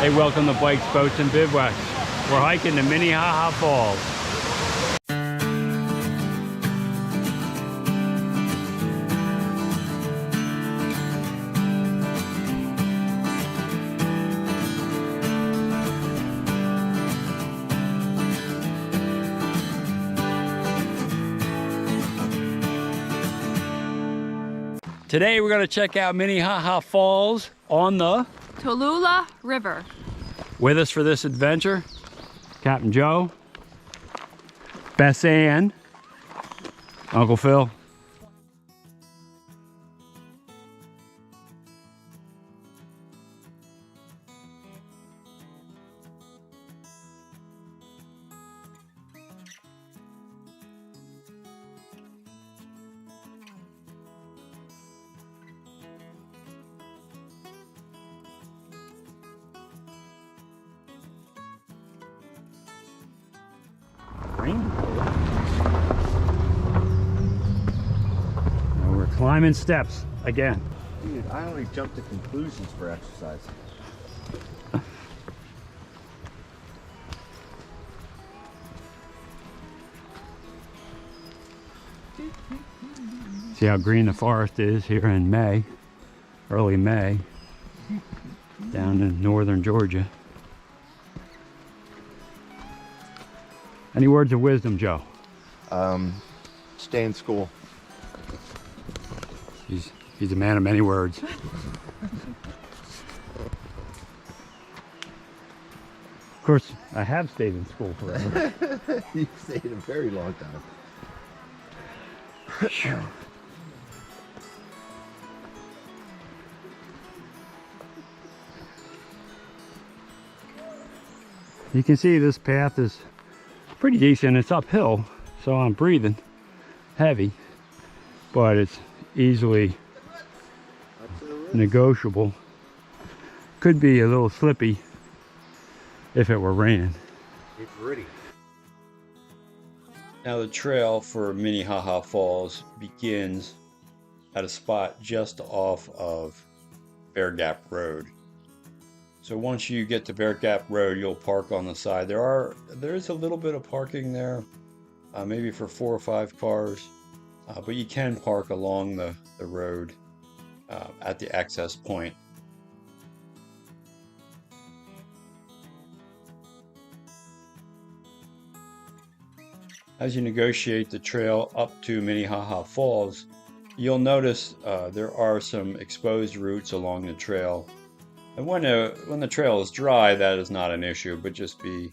They welcome the bikes, boats, and bivouacs. We're hiking the Minnehaha Falls. Today we're going to check out Minnehaha Falls on the Tallulah River. With us for this adventure, Captain Joe, Bess Ann, Uncle Phil. Now we're climbing steps again. Dude, I only jump to conclusions for exercise. See how green the forest is here in May, early May, down in northern Georgia. Any words of wisdom, Joe? Stay in school. He's a man of many words. Of course, I have stayed in school forever. You've stayed a very long time. You can see this path is pretty decent. It's uphill, so I'm breathing heavy, but it's easily negotiable. Could be a little slippy if it were raining. It's gritty. Now the trail for Minnehaha Falls begins at a spot just off of Bear Gap Road. So once you get to Bear Gap Road, you'll park on the side. There's a little bit of parking there, maybe for 4 or 5 cars, but you can park along the road at the access point. As you negotiate the trail up to Minnehaha Falls, you'll notice there are some exposed roots along the trail. And when the trail is dry, that is not an issue, but just be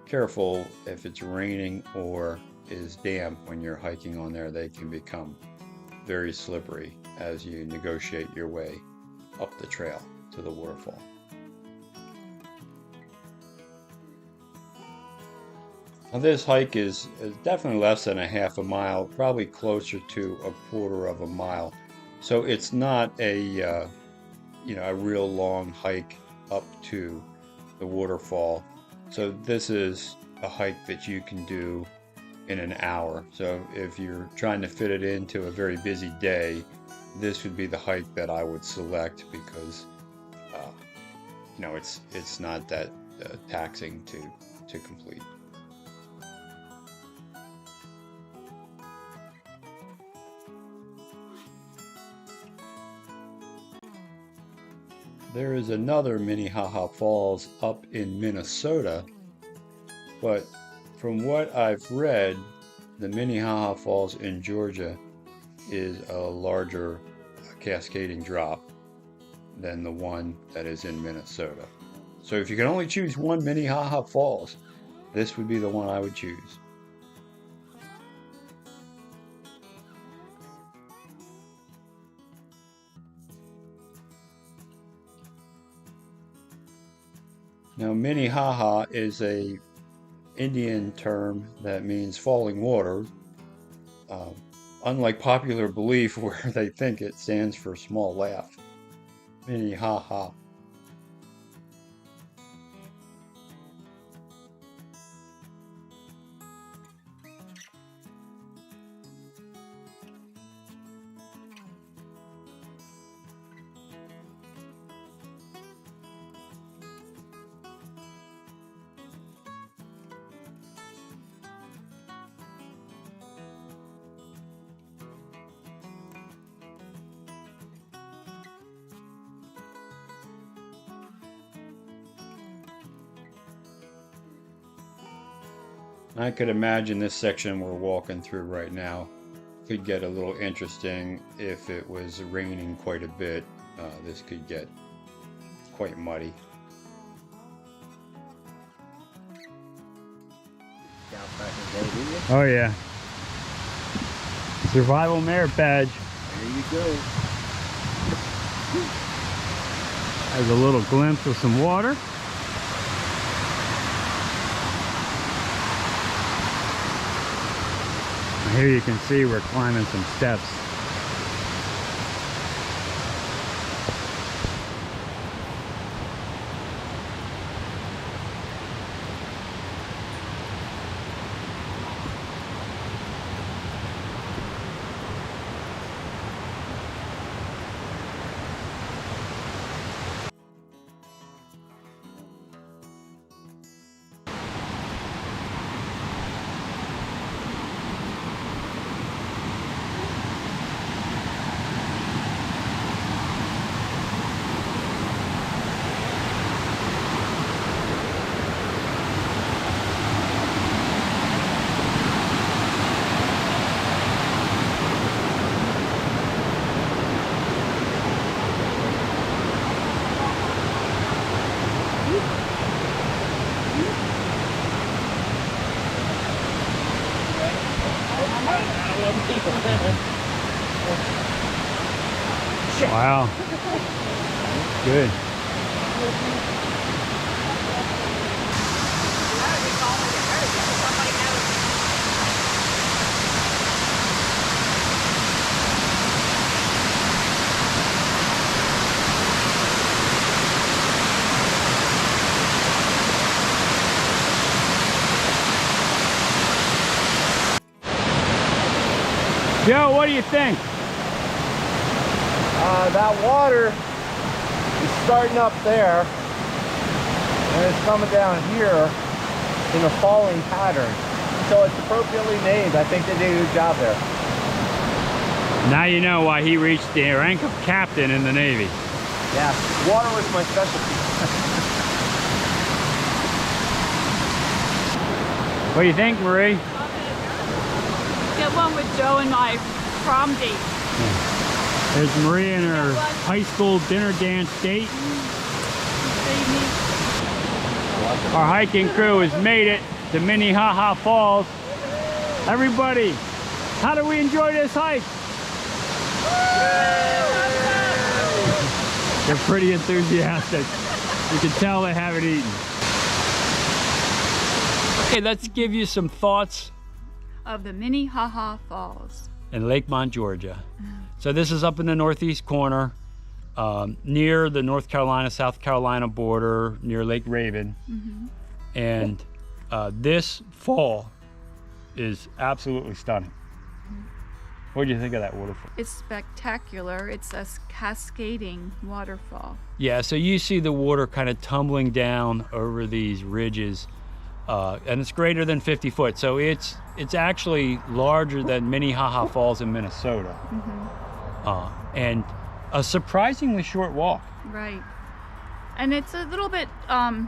careful if it's raining or is damp when you're hiking on there. They can become very slippery as you negotiate your way up the trail to the waterfall. Now this hike is definitely less than a half a mile, probably closer to a quarter of a mile. So it's not a real long hike up to the waterfall. So this is a hike that you can do in an hour. So if you're trying to fit it into a very busy day, this would be the hike that I would select because it's not that taxing to complete. There is another Minnehaha Falls up in Minnesota, but from what I've read, the Minnehaha Falls in Georgia is a larger cascading drop than the one that is in Minnesota. So if you can only choose one Minnehaha Falls, this would be the one I would choose. Now, Minnehaha is a Indian term that means falling water, unlike popular belief where they think it stands for small laugh. Minnehaha. I could imagine this section we're walking through right now could get a little interesting if it was raining quite a bit. This could get quite muddy. Oh yeah. Survival merit badge. There you go. Has a little glimpse of some water. Here you can see we're climbing some steps. Wow. Good. Joe, what do you think? That water is starting up there and it's coming down here in a falling pattern. So it's appropriately named. I think they did a good job there. Now you know why he reached the rank of captain in the Navy. Yeah, water was my specialty. What do you think, Marie? Get one with Joe and my prom date. There's Marie and her high school dinner dance date. Our hiking crew has made it to Minnehaha Falls. Everybody, how do we enjoy this hike? They're pretty enthusiastic. You can tell they haven't eaten. Okay, let's give you some thoughts Of the Minnehaha Falls. in Lakemont, Georgia. So this is up in the northeast corner, near the North Carolina, South Carolina border, near Lake Raven. And this fall is absolutely stunning. What do you think of that waterfall? It's spectacular. It's a cascading waterfall. Yeah, so you see the water kind of tumbling down over these ridges, and it's greater than 50 foot. So it's actually larger than Minnehaha Falls in Minnesota. And a surprisingly short walk. Right. And it's a little bit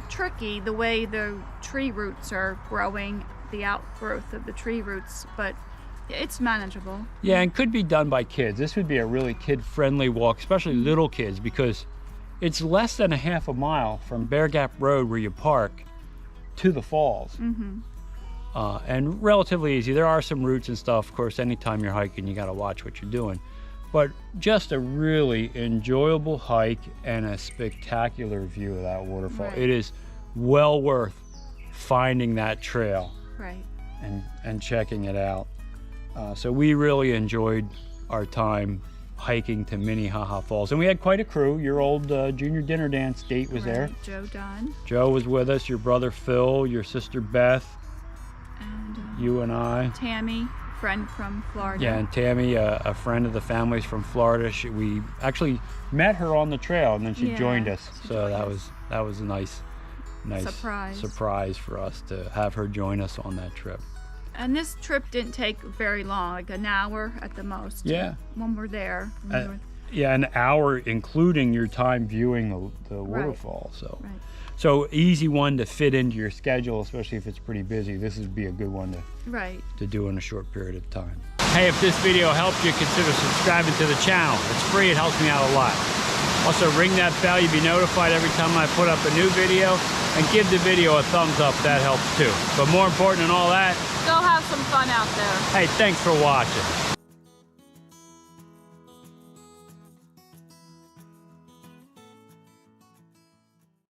tricky the way the tree roots are growing, the outgrowth of the tree roots, but it's manageable. Yeah, and could be done by kids. This would be a really kid-friendly walk, especially little kids, because it's less than a half a mile from Bear Gap Road where you park to the falls. And relatively easy. There are some routes and stuff. Of course, anytime you're hiking, you got to watch what you're doing. But just a really enjoyable hike and a spectacular view of that waterfall. Right. It is well worth finding that trail Right. and checking it out. So we really enjoyed our time hiking to Minnehaha Falls. And we had quite a crew. Your old junior dinner dance date was there. Joe Dunn. Joe was with us, your brother Phil, your sister Beth, And you and I. Tammy, friend from Florida. Yeah, and Tammy, a friend of the family's from Florida. We actually met her on the trail, and then she Yeah, joined us. she So joined that was a nice surprise for us to have her join us on that trip. And this trip didn't take very long, like an hour at the most. Yeah. When we're there. Yeah, an hour including your time viewing the waterfall. So, Right. So easy one to fit into your schedule, especially if it's pretty busy. This would be a good one Right. to do in a short period of time. Hey, if this video helped you, consider subscribing to the channel. It's free, it helps me out a lot. Also, ring that bell, you'll be notified every time I put up a new video, and give the video a thumbs up, that helps too. But more important than all that, Go have some fun out there. hey, thanks for watching.